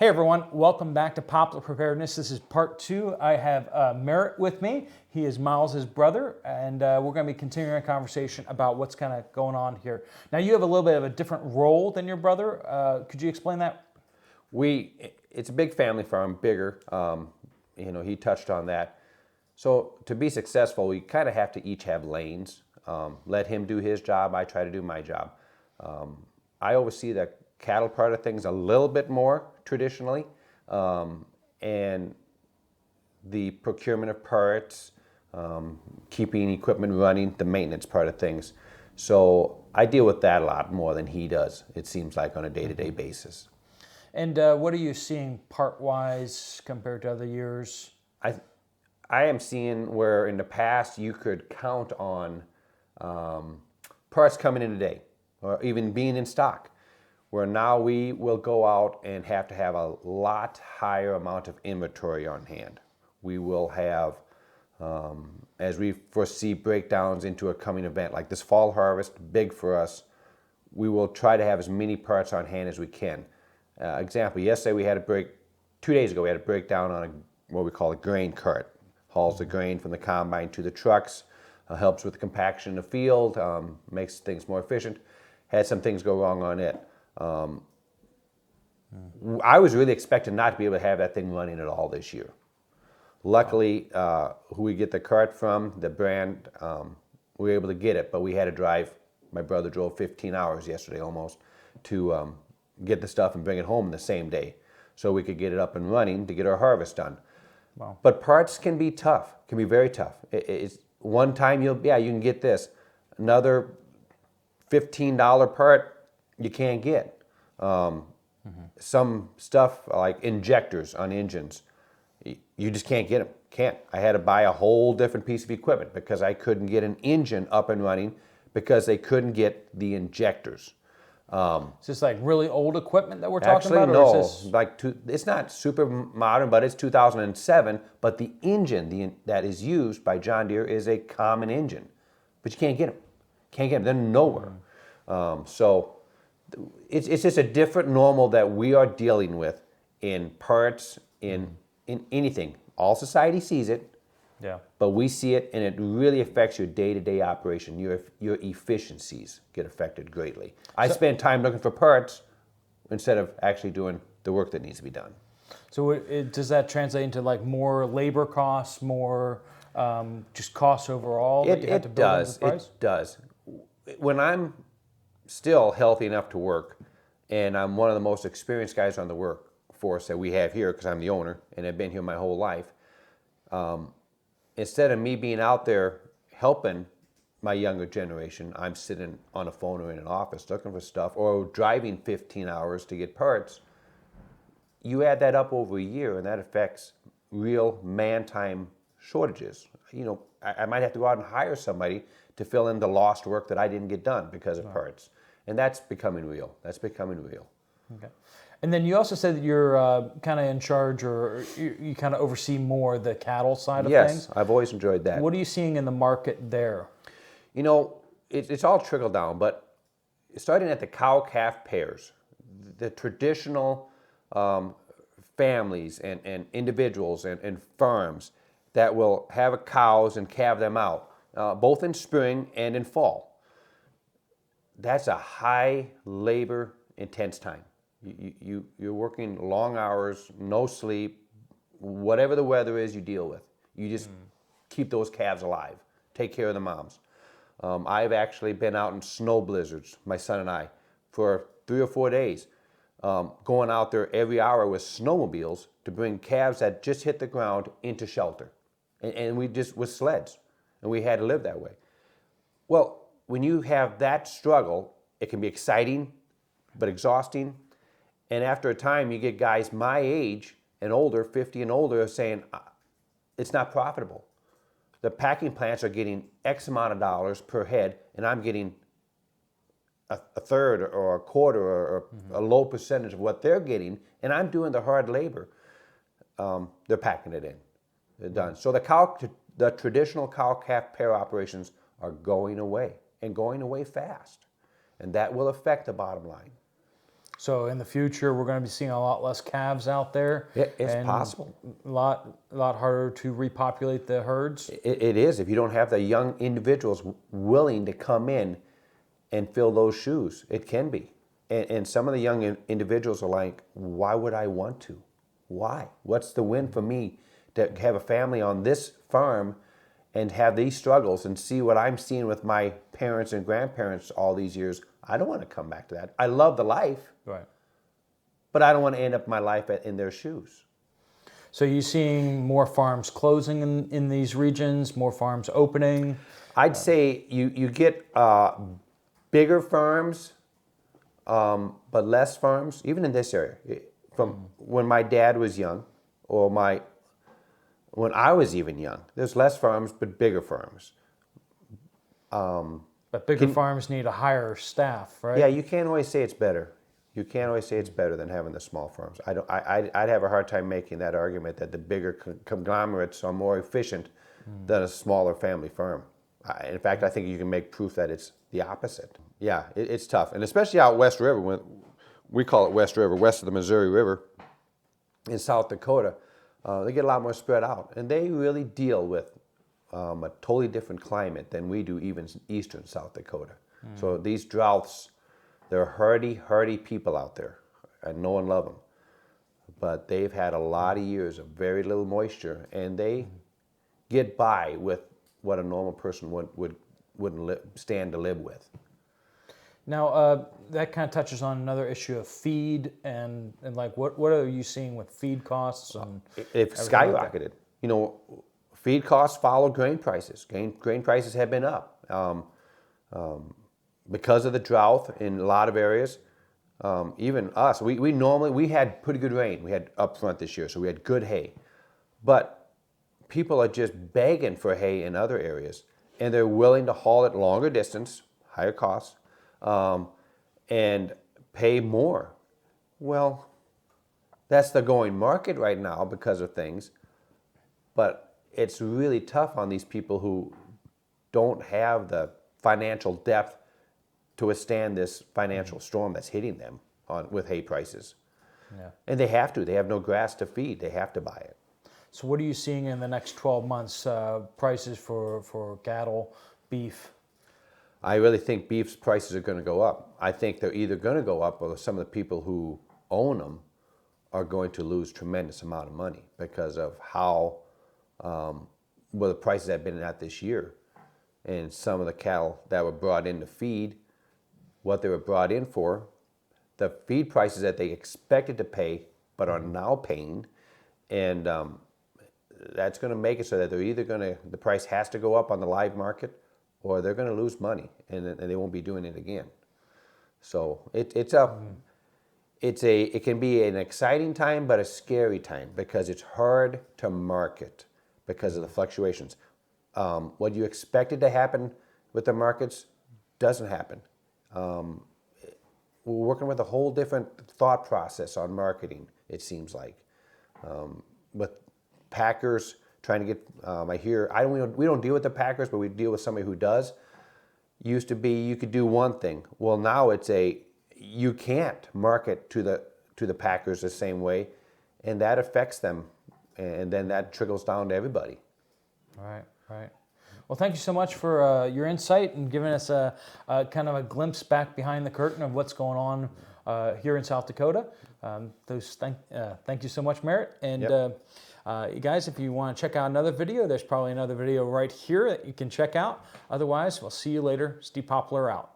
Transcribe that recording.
Hey everyone, welcome back to Poplar Preparedness. This is part 2. I have Merritt with me. He is Miles' brother, and we're going to be continuing our conversation about what's kind of going on here. Now you have a little bit of a different role than your brother. Could you explain that? It's a big family farm, bigger. He touched on that. So to be successful, we kind of have to each have lanes. Let him do his job. I try to do my job. I oversee the cattle part of things a little bit more traditionally, and the procurement of parts, keeping equipment running, the maintenance part of things. So I deal with that a lot more than he does, it seems like, on a day-to-day basis. And what are you seeing part-wise compared to other years? I am seeing where in the past you could count on parts coming in a day or even being in stock, where now we will go out and have to have a lot higher amount of inventory on hand. We will have, as we foresee breakdowns into a coming event like this fall harvest, big for us, we will try to have as many parts on hand as we can. Example, yesterday we had 2 days ago we had a breakdown on what we call a grain cart. Hauls the grain from the combine to the trucks, helps with the compaction in the field, makes things more efficient. Had some things go wrong on it. I was really expecting not to be able to have that thing running at all this year. Luckily, who we get the cart from, the brand, we were able to get it, but we had to drive. My brother drove 15 hours yesterday almost to get the stuff and bring it home the same day so we could get it up and running to get our harvest done. Wow. But parts can be tough, can be very tough. It's one time you can get this. Another $15 part you can't get. Some stuff like injectors on engines, you just can't get them. Can't. I had to buy a whole different piece of equipment because I couldn't get an engine up and running because they couldn't get the injectors. Is this like really old equipment that we're talking Actually, about? no. Or is this... It's not super modern, but it's 2007. But the engine that is used by John Deere is a common engine, but you can't get them. Can't get them. They're nowhere. So it's just a different normal that we are dealing with in parts, in anything. All society sees it. Yeah. But we see it, and it really affects your day-to-day operation. Your efficiencies get affected greatly. I spend time looking for parts instead of actually doing the work that needs to be done. So does that translate into like more labor costs, more just costs overall that you have to build into the price? It does. When I'm still healthy enough to work, and I'm one of the most experienced guys on the workforce that we have here because I'm the owner and I've been here my whole life, instead of me being out there helping my younger generation, I'm sitting on a phone or in an office looking for stuff or driving 15 hours to get parts. You add that up over a year and that affects real man-time shortages. I might have to go out and hire somebody to fill in the lost work that I didn't get done because of parts. And that's becoming real. Okay. And then you also said that you're kind of in charge, or you kind of oversee more the cattle side of things. Yes, I've always enjoyed that. What are you seeing in the market there? It's all trickle down, but starting at the cow-calf pairs, the traditional families and individuals and farms that will have cows and calve them out, both in spring and in fall. That's a high labor intense time. You're working long hours, no sleep, whatever the weather is you deal with. You just keep those calves alive, take care of the moms. I've actually been out in snow blizzards, my son and I, for 3 or 4 days, going out there every hour with snowmobiles to bring calves that just hit the ground into shelter. And we just, with sleds, and we had to live that way. Well, when you have that struggle, it can be exciting, but exhausting. And after a time, you get guys my age and older, 50 and older, saying, it's not profitable. The packing plants are getting X amount of dollars per head, and I'm getting a third or a quarter or a low percentage of what they're getting, and I'm doing the hard labor. They're packing it in. They're done. So the traditional cow-calf pair operations are going away, and going away fast. And that will affect the bottom line. So in the future, we're going to be seeing a lot less calves out there. It's and possible. A lot harder to repopulate the herds. It is if you don't have the young individuals willing to come in and fill those shoes. It can be. And some of the young individuals are like, why would I want to? Why? What's the win for me to have a family on this farm and have these struggles and see what I'm seeing with my parents and grandparents all these years? I don't want to come back to that. I love the life, Right. but I don't want to end up my life in their shoes. So you're seeing more farms closing in these regions, more farms opening? I'd say you get bigger farms, but less farms, even in this area. From when my dad was young, or when I was even young, there's less farms, but bigger farms. But bigger farms need a higher staff, right? Yeah, you can't always say it's better. You can't always say it's better than having the small farms. I'd have a hard time making that argument that the bigger conglomerates are more efficient than a smaller family farm. In fact, I think you can make proof that it's the opposite. Yeah, it's tough, and especially out West River, when we call it West River, west of the Missouri River, in South Dakota, they get a lot more spread out, and they really deal with a totally different climate than we do, even eastern South Dakota. So these droughts, they're hardy people out there, and no one loves them. But they've had a lot of years of very little moisture, and they get by with what a normal person wouldn't stand to live with. Now, that kind of touches on another issue of feed and like what are you seeing with feed costs? And They've skyrocketed. You know, feed costs follow grain prices. Grain prices have been up because of the drought in a lot of areas. Even us, we had pretty good rain. We had up front this year, so we had good hay. But people are just begging for hay in other areas, and they're willing to haul it longer distance, higher costs, and pay more. Well, that's the going market right now because of things, but it's really tough on these people who don't have the financial depth to withstand this financial storm that's hitting them with hay prices. Yeah. And they have to. They have no grass to feed. They have to buy it. So what are you seeing in the next 12 months, prices for cattle, beef? I really think beef's prices are going to go up. I think they're either going to go up, or some of the people who own them are going to lose tremendous amount of money because of how well the prices have been at this year. And some of the cattle that were brought in to feed, what they were brought in for, the feed prices that they expected to pay but are now paying, and that's going to make it so that they're either the price has to go up on the live market, or they're going to lose money, and they won't be doing it again. So it can be an exciting time, but a scary time because it's hard to market because of the fluctuations. What you expected to happen with the markets doesn't happen. We're working with a whole different thought process on marketing, it seems like. With packers trying to get, we don't deal with the packers, but we deal with somebody who does. Used to be you could do one thing. Well, now you can't market to the packers the same way, and that affects them, and then that trickles down to everybody. Right. Well, thank you so much for your insight and giving us a kind of a glimpse back behind the curtain of what's going on here in South Dakota. Thank you so much, Merritt. And Yep. You guys, if you want to check out another video, there's probably another video right here that you can check out. Otherwise, we'll see you later. Steve Poplar out.